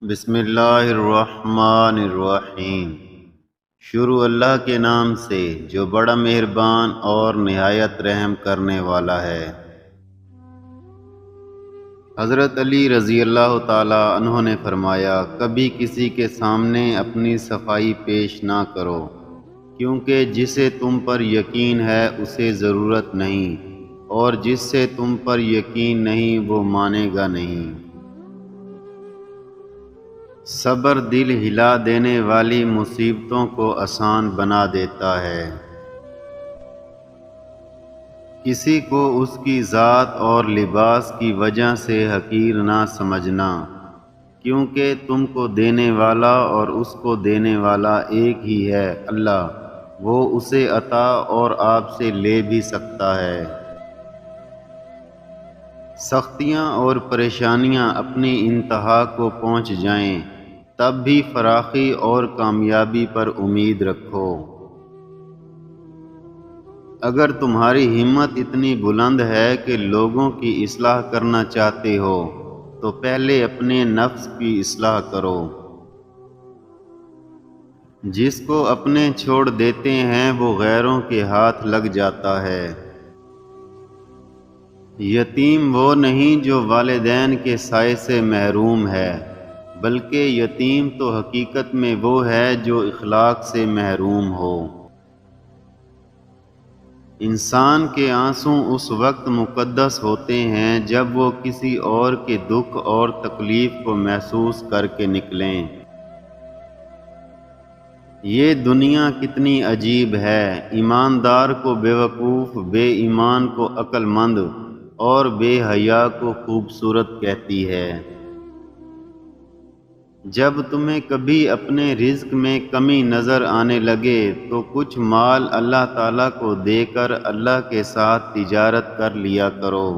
بسم اللہ الرحمن الرحیم۔ شروع اللہ کے نام سے جو بڑا مہربان اور نہایت رحم کرنے والا ہے۔ حضرت علی رضی اللہ تعالی عنہ نے فرمایا، کبھی کسی کے سامنے اپنی صفائی پیش نہ کرو، کیونکہ جسے تم پر یقین ہے اسے ضرورت نہیں، اور جس سے تم پر یقین نہیں وہ مانے گا نہیں۔ صبر دل ہلا دینے والی مصیبتوں کو آسان بنا دیتا ہے۔ کسی کو اس کی ذات اور لباس کی وجہ سے حقیر نہ سمجھنا، کیونکہ تم کو دینے والا اور اس کو دینے والا ایک ہی ہے اللہ، وہ اسے عطا اور آپ سے لے بھی سکتا ہے۔ سختیاں اور پریشانیاں اپنی انتہا کو پہنچ جائیں تب بھی فراخی اور کامیابی پر امید رکھو۔ اگر تمہاری ہمت اتنی بلند ہے کہ لوگوں کی اصلاح کرنا چاہتے ہو تو پہلے اپنے نفس کی اصلاح کرو۔ جس کو اپنے چھوڑ دیتے ہیں وہ غیروں کے ہاتھ لگ جاتا ہے۔ یتیم وہ نہیں جو والدین کے سائے سے محروم ہے، بلکہ یتیم تو حقیقت میں وہ ہے جو اخلاق سے محروم ہو۔ انسان کے آنسو اس وقت مقدس ہوتے ہیں جب وہ کسی اور کے دکھ اور تکلیف کو محسوس کر کے نکلیں۔ یہ دنیا کتنی عجیب ہے، ایماندار کو بیوقوف، بے ایمان کو عقل مند اور بے حیا کو خوبصورت کہتی ہے۔ جب تمہیں کبھی اپنے رزق میں کمی نظر آنے لگے تو کچھ مال اللہ تعالیٰ کو دے کر اللہ کے ساتھ تجارت کر لیا کرو۔